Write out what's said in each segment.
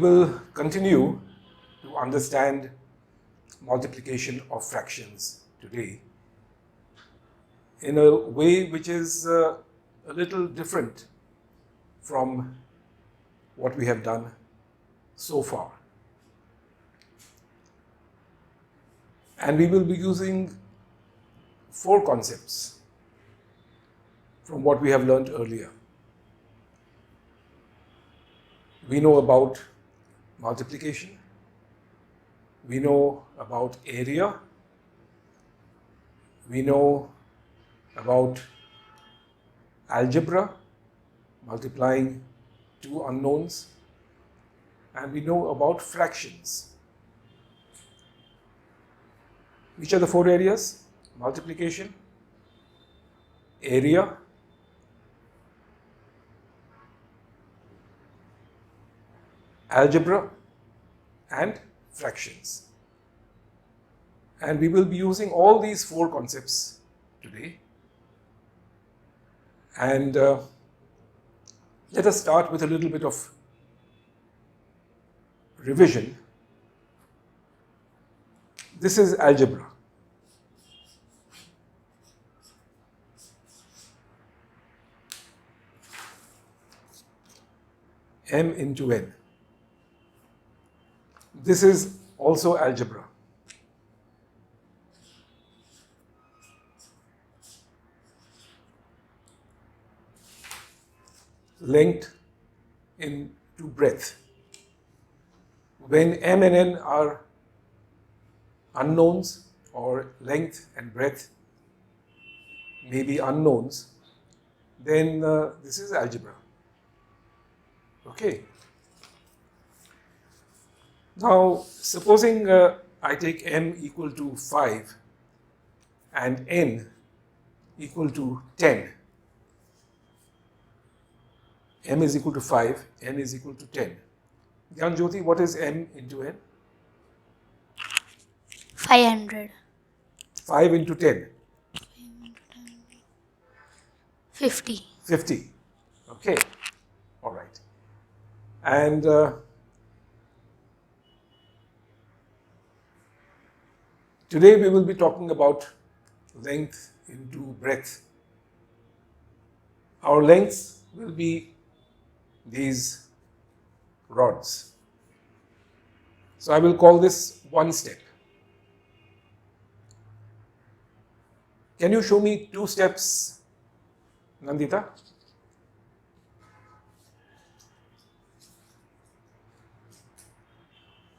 will continue to understand multiplication of fractions today in a way which is a little different from what we have done so far. And we will be using 4 concepts from what we have learned earlier. We know about multiplication, we know about area, we know about algebra, multiplying 2 unknowns, and we know about fractions. Which are the 4 areas? Multiplication, area, algebra, and fractions. And we will be using all these 4 concepts today. And let us start with a little bit of revision. This is algebra. M into n. This is also algebra. Length into breadth. When m and n are unknowns, or length and breadth may be unknowns, then this is algebra. Okay. Now, supposing I take m equal to 5 and n equal to 10. M is equal to 5, n is equal to 10. Gyan Jyoti, what is m into n? 500. 5 into 10? 50. 50. Okay. All right. And today we will be talking about length into breadth. Our lengths will be these rods. So I will call this 1 step. Can you show me 2 steps, Nandita?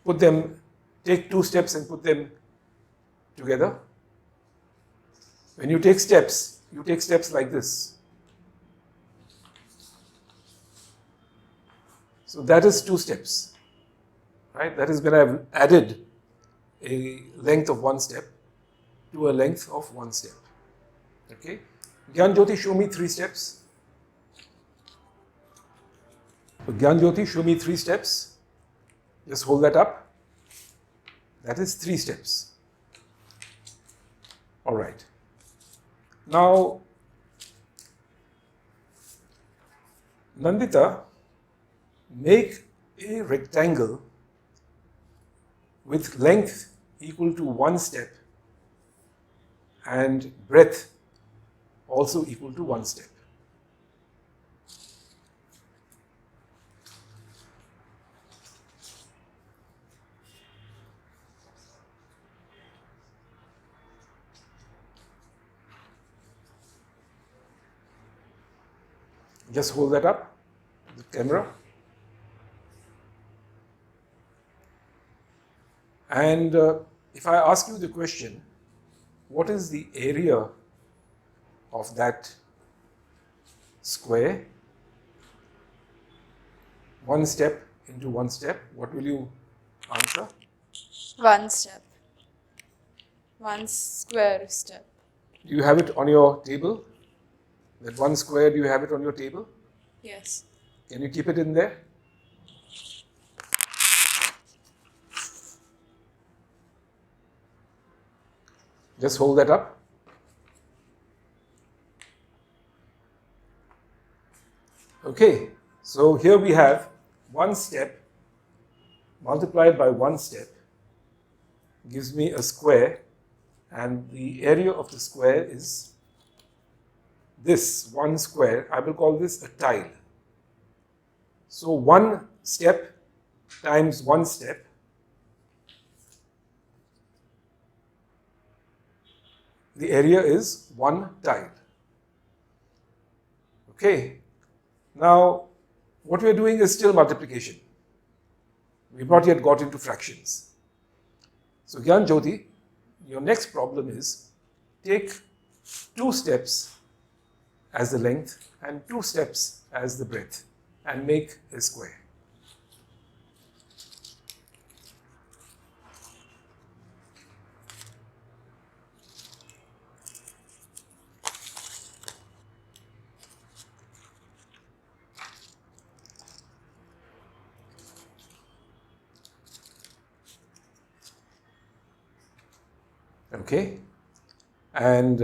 Put them, take 2 steps and put them together. When you take steps like this. So that is 2 steps, right? That is when I have added a length of 1 step to a length of 1 step. Okay. Gyan Jyoti, show me 3 steps. So Gyan Jyoti, show me 3 steps. Just hold that up. That is 3 steps. All right. Now, Nandita, make a rectangle with length equal to 1 step and breadth also equal to 1 step. Just hold that up, the camera. And if I ask you the question, what is the area of that square? 1 step into 1 step, what will you answer? 1 step. 1 square step. Do you have it on your table? That 1 square, do you have it on your table? Yes. Can you keep it in there? Just hold that up. Okay, so here we have 1 step multiplied by one step gives me a square, and the area of the square is this one square. I will call this a tile. So one step times one step the area is one tile. Okay. Now, what we are doing is still multiplication. We've not yet got into fractions. So, Gyan Jyoti, your next problem is take 2 steps as the length and 2 steps as the breadth and make a square. Okay, and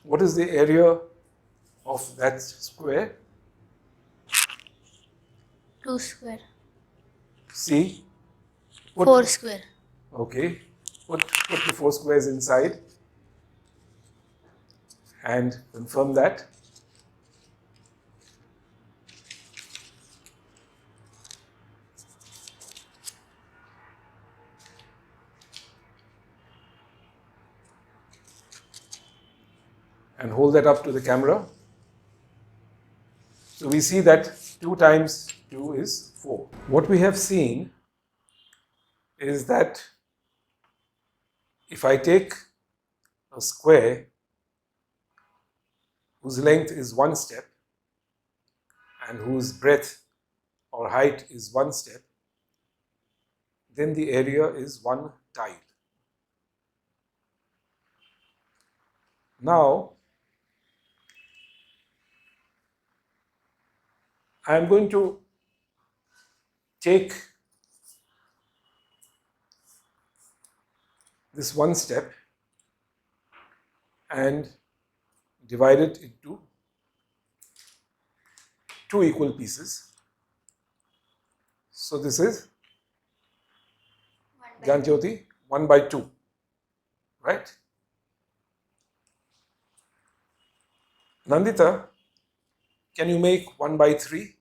what is the area of that square? 2 square. See? 4 square. Okay, put the 4 squares inside and confirm that. And hold that up to the camera. So we see that 2 times 2 is 4. What we have seen is that if I take a square whose length is 1 step and whose breadth or height is 1 step, then the area is 1 tile. Now, I am going to take this 1 step and divide it into 2 equal pieces. So this is Jyoti 1 by 2, right? Nandita, can you make 1 by 3?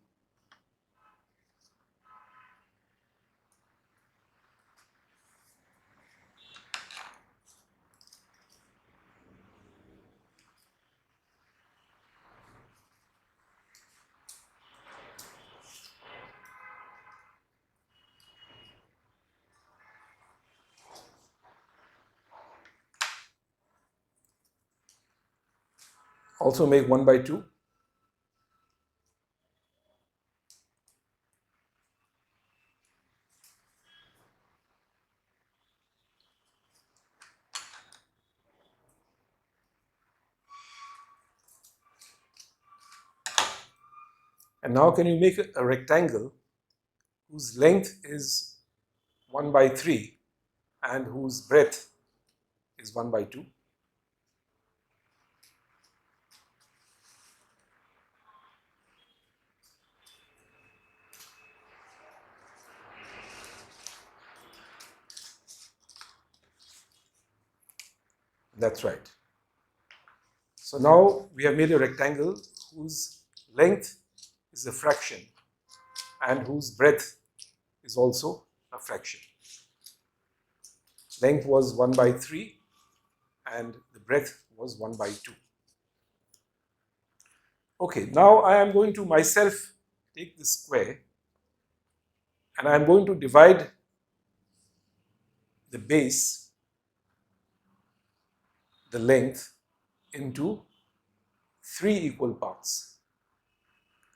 Also make 1 by 2. And now can you make a rectangle whose length is 1 by 3 and whose breadth is 1 by 2? That's right. So now we have made a rectangle whose length is a fraction and whose breadth is also a fraction. Length was 1 by 3 and the breadth was 1 by 2. Okay, now I am going to myself take the square and I am going to divide the base, the length, into 3 equal parts.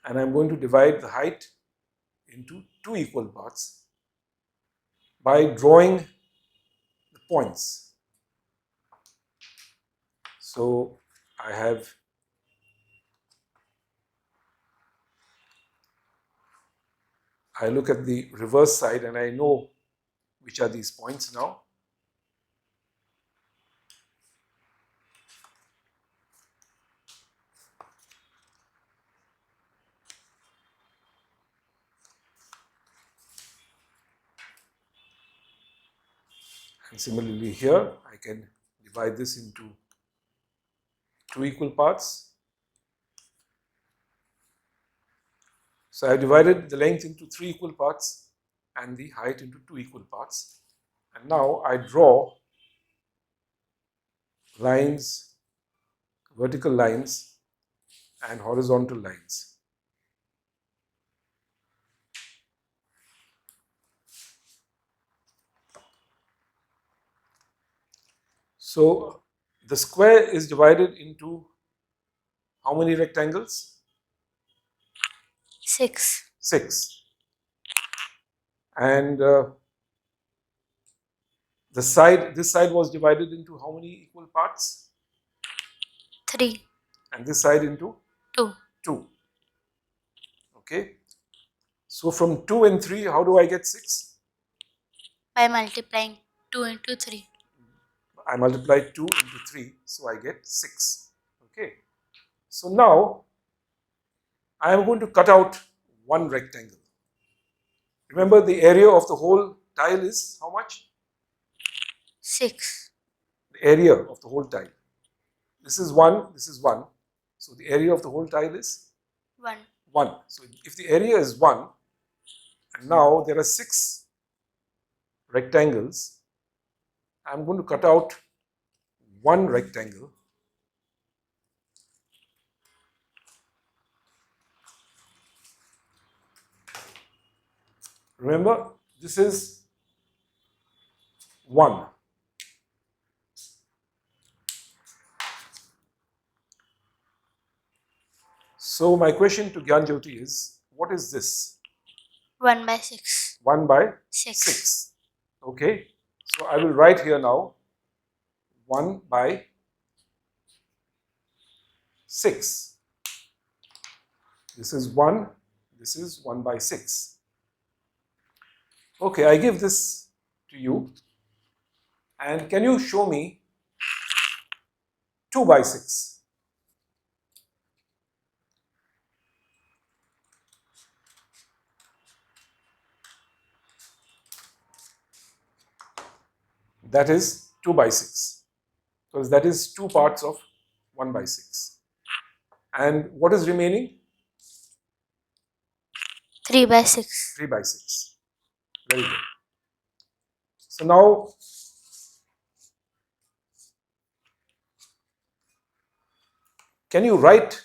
And I am going to divide the height into 2 equal parts by drawing the points. So I look at the reverse side and I know which are these points now. And similarly here, I can divide this into two equal parts. So I have divided the length into three equal parts and the height into two equal parts. And now I draw lines, vertical lines and horizontal lines. So the square is divided into how many rectangles? 6. 6. And this side was divided into how many equal parts? 3. And this side into 2. 2. Okay. So from 2 and 3, how do I get 6? By multiplying 2 into 3. I multiply 2 into 3, so I get 6. Okay. So now I am going to cut out one rectangle. Remember, the area of the whole tile is how much? 6. The area of the whole tile. This is 1, this is 1. So the area of the whole tile is 1. 1. So if the area is 1, and now there are 6 rectangles, I'm going to cut out one rectangle. Remember, this is 1. So my question to Gyanjyoti is, what is this? 1 by 6. 1 by 6. 6. Okay. So I will write here now 1 by 6. This is 1. This is 1 by 6. Okay, I give this to you. And can you show me 2 by 6? That is 2 by 6. Because that is 2 parts of 1 by 6. And what is remaining? 3 by 6. 3 by 6. Very good. So now, can you write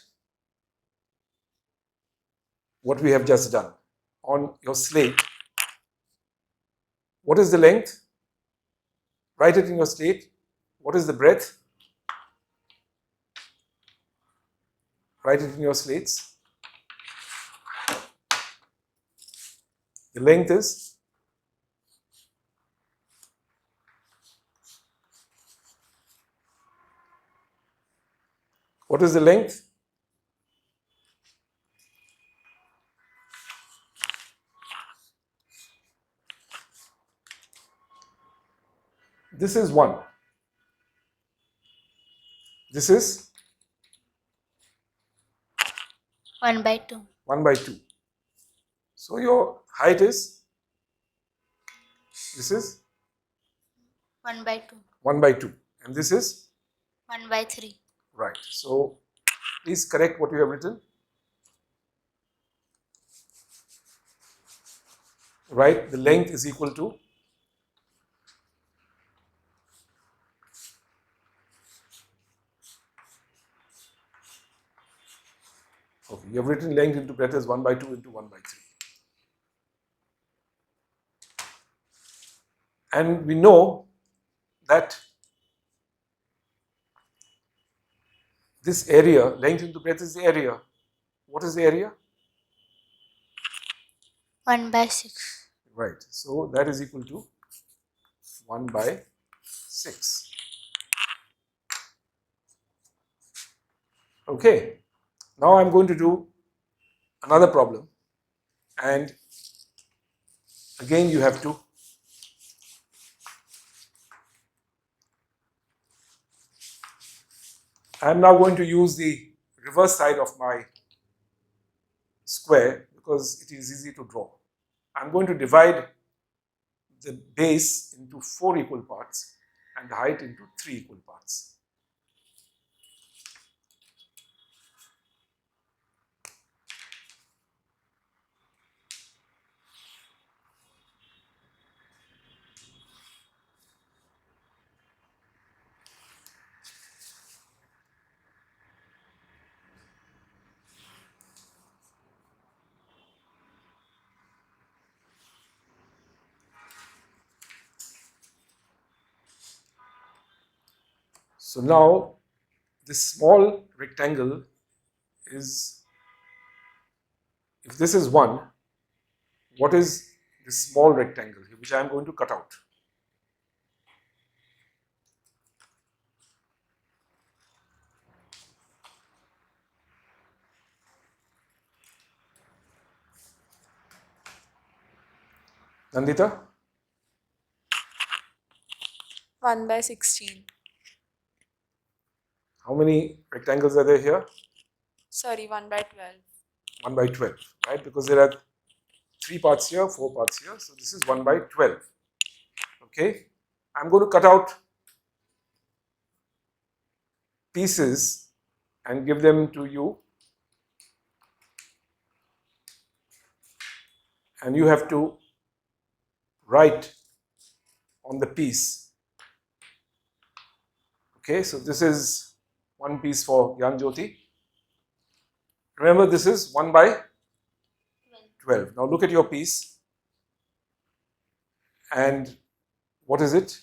what we have just done on your slate? What is the length? Write it in your slate. What is the breadth? Write it in your slates. The length is what is the length? This is 1. This is 1 by 2. 1 by 2. So your height is, this is 1 by 2. 1 by 2. And this is 1 by 3. right. So please correct what you have written. Right, the length is equal to okay, you have written length into breadth as 1 by 2 into 1 by 3. And we know that this area, length into breadth is the area. What is the area? 1 by 6. Right. So that is equal to 1 by 6. Okay. Now I'm going to do another problem. And again, you have to I'm now going to use the reverse side of my square because it is easy to draw. I'm going to divide the base into 4 equal parts and the height into 3 equal parts. So now this small rectangle is, if this is 1, what is this small rectangle here, which I am going to cut out? Nandita? 1 by 16. How many rectangles are there here? Sorry, 1 by 12. 1 by 12, right? Because there are 3 parts here, 4 parts here. So this is 1 by 12. Okay? I'm going to cut out pieces and give them to you. And you have to write on the piece. Okay, so this is one piece for Gyan Jyoti. Remember, this is 1 by 12. Now look at your piece. And what is it?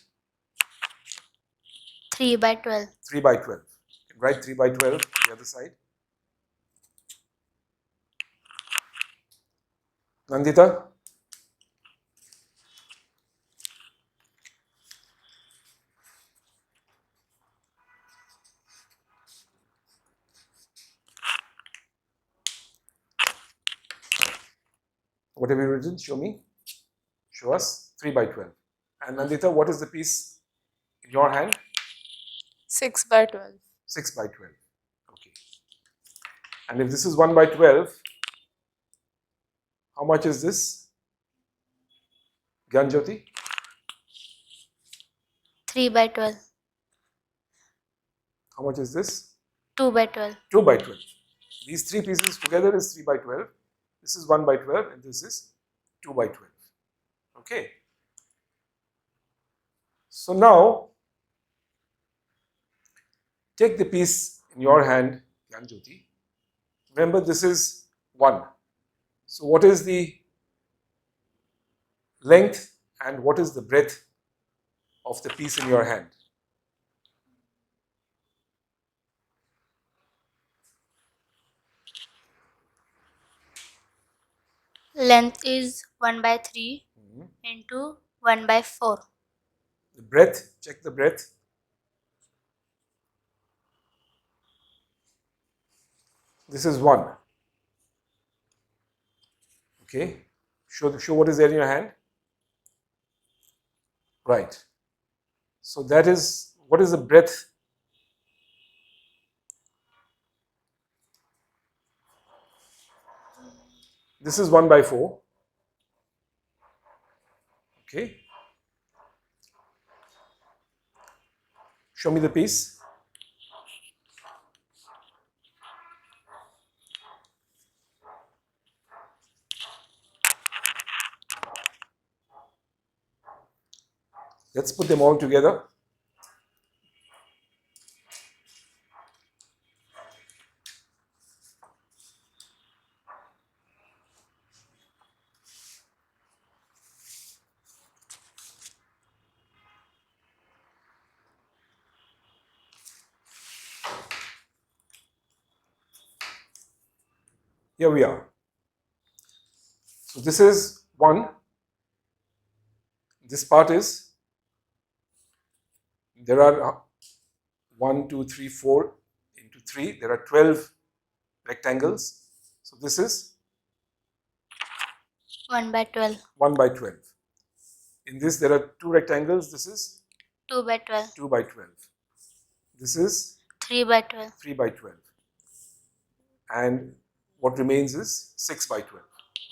3 by 12. 3 by 12. You can write 3 by 12 on the other side. Nandita? What have you written? Show me. Show us. 3 by 12. And Nandita, what is the piece in your hand? 6 by 12. 6 by 12. Okay. And if this is 1 by 12, how much is this? Gyan Jyoti? 3 by 12. How much is this? 2 by 12. 2 by 12. These 3 pieces together is 3 by 12. This is 1 by 12 and this is 2 by 12. Okay. So now, take the piece in your hand, Gyan Jyoti. Remember, this is 1. So what is the length and what is the breadth of the piece in your hand? Length is 1 by 3 into 1 by 4. The breadth, check the breadth. This is 1. Okay. Show what is there in your hand. Right. So that is, what is the breadth? This is 1 by 4. Okay. Show me the piece. Let's put them all together. Here we are. So this is 1. This part is, there are 1, 2, 3, 4 into 3. There are 12 rectangles. So this is 1 by 12. 1 by 12. In this there are 2 rectangles. This is 2 by 12. 2 by 12. This is 3 by 12. 3 by 12. And what remains is 6 by 12.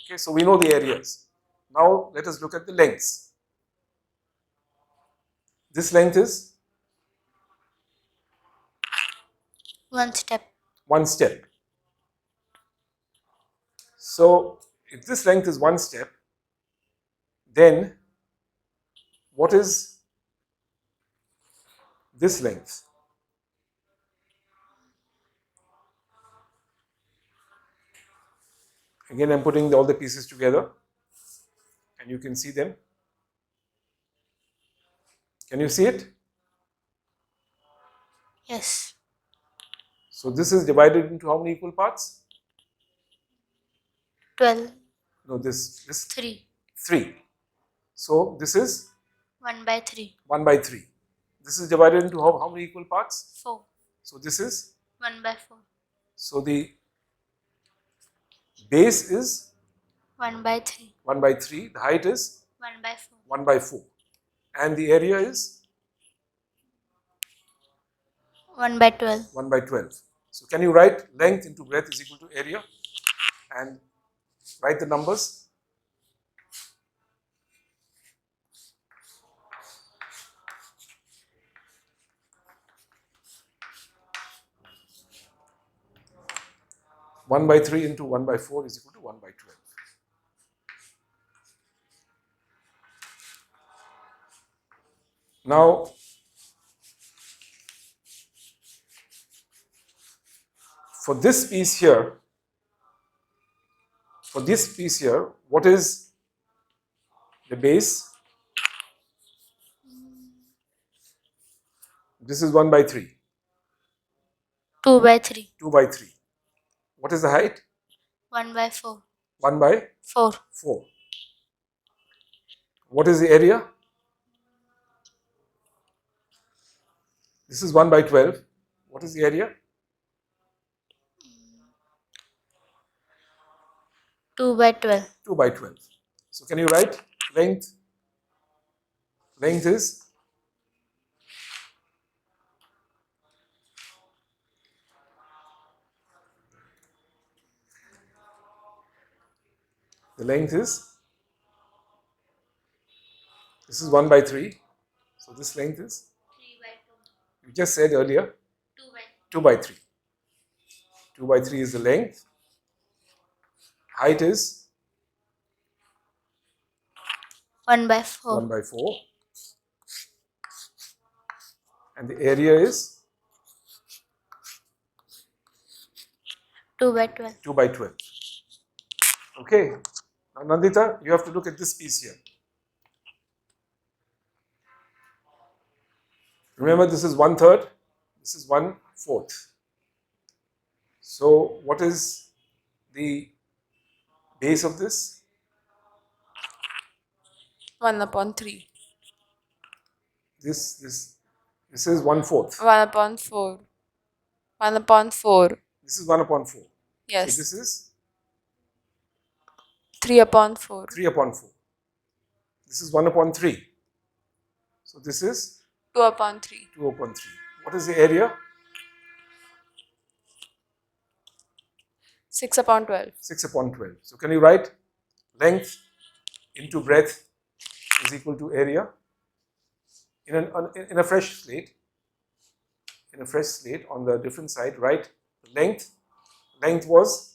Okay, so we know the areas. Now let us look at the lengths. This length is 1 step. 1 step. So if this length is 1 step, then what is this length? Again, I'm putting all the pieces together and you can see them. Can you see it? Yes. So this is divided into how many equal parts? 12. No, this 3. 3. So this is 1 by 3. 1 by 3. This is divided into how many equal parts? 4. So this is, 1 by 4. so the base is 1 by 3. 1 by 3. The height is 1 by 4. 1 by 4. And the area is 1 by 12. 1 by 12. So can you write length into breadth is equal to area and write the numbers? One by 3 into 1 by 4 is equal to 1 by 12. Now, for this piece here, what is the base? This is 1 by 3. 2 by 3. 2 by 3. What is the height? 1 by 4. 1 by 4. 4. What is the area? This is 1 by 12. What is the area? 2 by 12. 2 by 12. So can you write length? Length is this is 1 by 3. So this length is, 3 by 2. you just said earlier, 2 by 2 by 3. 2 by 3 is the length. Height is 1 by 4. 1 by 4. And the area is 2 by 12. 2 by 12. Okay. Now Nandita, you have to look at this piece here. Remember, this is 1/3. This is 1/4. So what is the base of this? 1 upon 3. This is 1/4. 1 upon 4. 1 upon 4. This is 1/4. Yes. So this is 3 upon 4. 3/4. This is 1/3. So this is 2 upon 3. 2/3. What is the area? 6 upon 12. 6/12. So can you write length into breadth is equal to area? In a fresh slate, on the different side, write length. Length was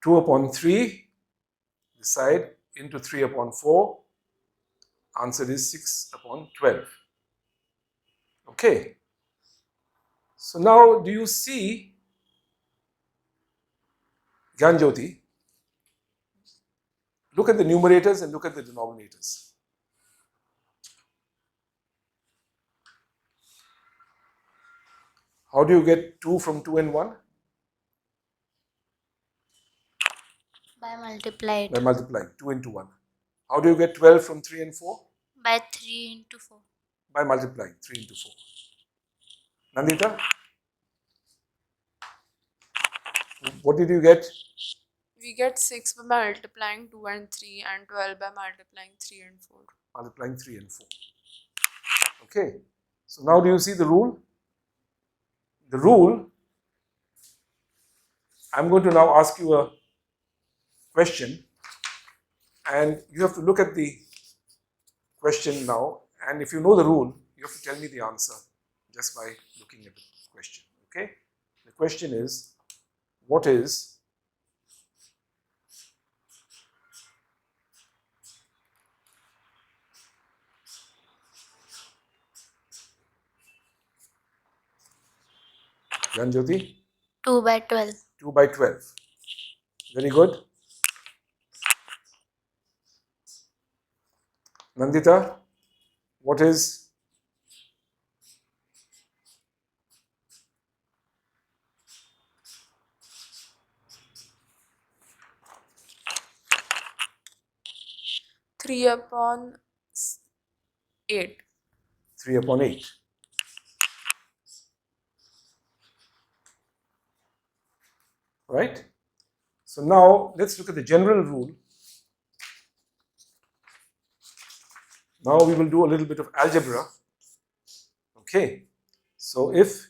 2/3, this side, into 3/4. Answer is 6/12. Okay. So now, do you see, Gyanjyoti? Look at the numerators and look at the denominators. How do you get 2 from 2 and 1? By multiplied. By multiplying 2 into 1. How do you get 12 from 3 and 4? By 3 into 4. By multiplying 3 into 4. Nandita? What did you get? We get 6 by multiplying 2 and 3 and 12 by multiplying 3 and 4. multiplying 3 and 4. Okay, so now do you see the rule? The rule, I'm going to now ask you a question, and you have to look at the question now, and if you know the rule, you have to tell me the answer just by looking at the question. Okay, the question is, what is Janjoti? 2 by 12. 2 by 12. Very good. Nandita, what is 3 upon 8. 3 upon 8? Right? So now let's look at the general rule. Now we will do a little bit of algebra. Okay, so if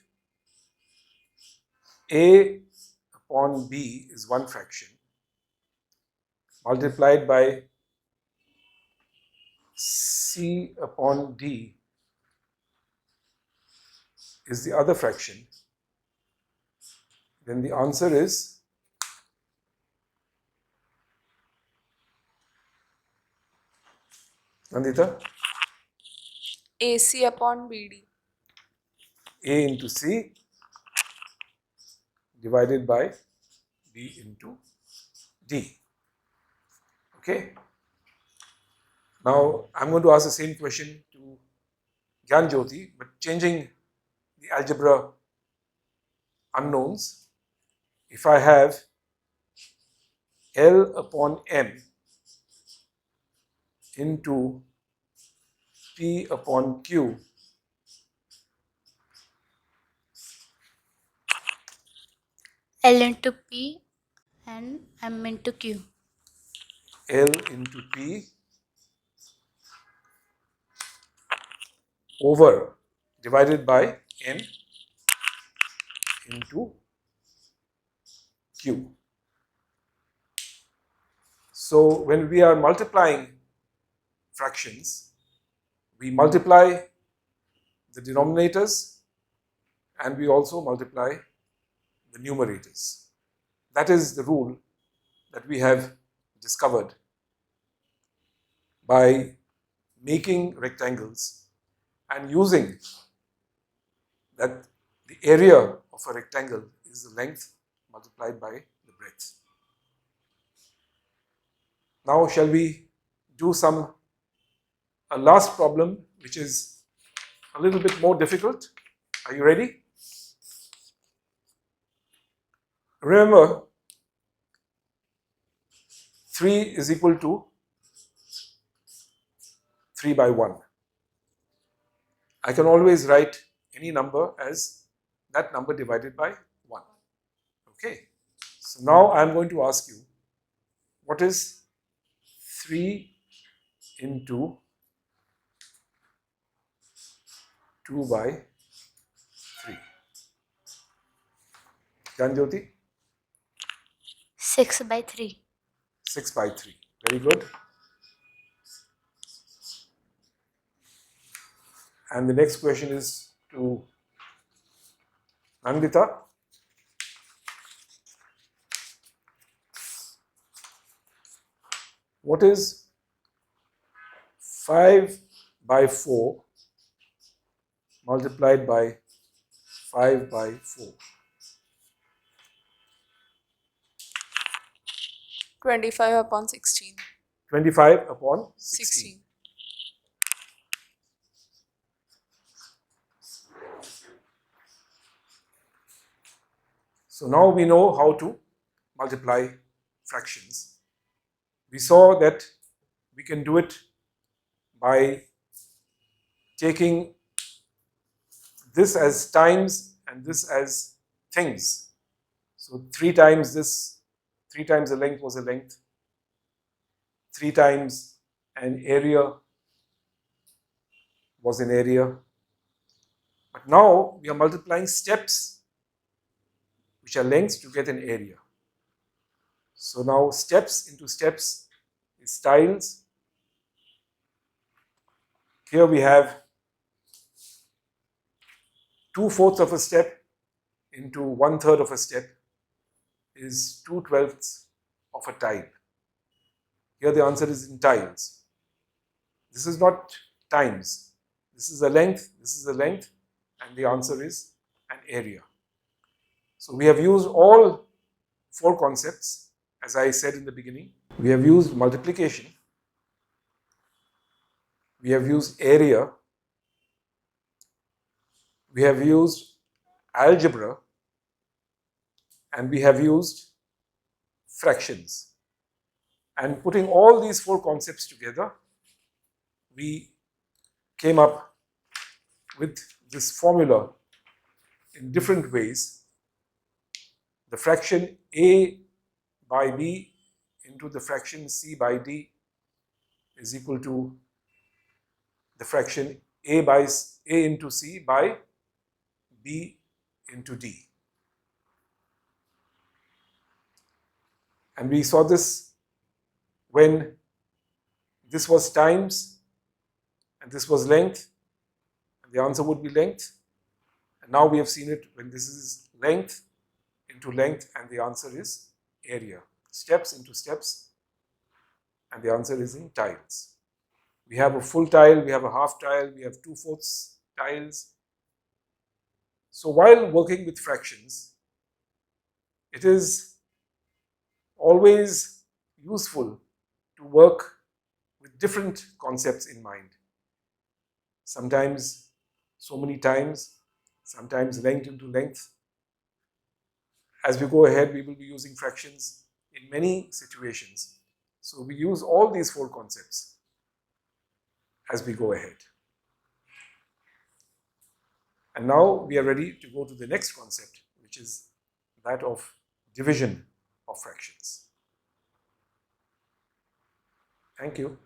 A upon B is one fraction multiplied by C upon D is the other fraction, then the answer is Nandita? AC upon BD. A into C divided by B into D. Okay. Now I'm going to ask the same question to Gyan Jyoti, but changing the algebra unknowns. If I have L upon M into P upon Q, L into P and M into Q. L into P over divided by M into Q. So when we are multiplying fractions, we multiply the denominators and we also multiply the numerators. That is the rule that we have discovered by making rectangles and using that the area of a rectangle is the length multiplied by the breadth. Now shall we do a last problem which is a little bit more difficult? Are you ready? Remember, 3 is equal to 3 by 1. I can always write any number as that number divided by 1. Okay. So now I am going to ask you, what is 3 into 2 by 3? Janjoti? 6 by 3. 6 by 3. Very good. And the next question is to Nandita. What is 5 by 4 multiplied by 5 by 4? 25 upon 16. 25 upon 16. So now we know how to multiply fractions. We saw that we can do it by taking this as times and this as things. So 3 times this, 3 times the length was a length, 3 times an area was an area. But now we are multiplying steps, which are lengths, to get an area. So now steps into steps is tiles. Here we have 2/4 of a step into 1/3 of a step is 2/12 of a tile. Here the answer is in tiles. This is not times. This is a length, this is a length, and the answer is an area. So we have used all 4 concepts, as I said in the beginning. We have used multiplication, we have used area, we have used algebra, and we have used fractions. And putting all these 4 concepts together, we came up with this formula in different ways. The fraction a by b into the fraction c by d is equal to the fraction a into c by b into d. And we saw this when this was times and this was length, and the answer would be length. And now we have seen it when this is length into length, and the answer is area. Steps into steps, and the answer is in tiles. We have a full tile, we have a half tile, we have 2/4 tiles. So while working with fractions, it is always useful to work with different concepts in mind. Sometimes so many times, sometimes length into length. As we go ahead, we will be using fractions in many situations. So we use all these 4 concepts as we go ahead. And now we are ready to go to the next concept, which is that of division of fractions. Thank you.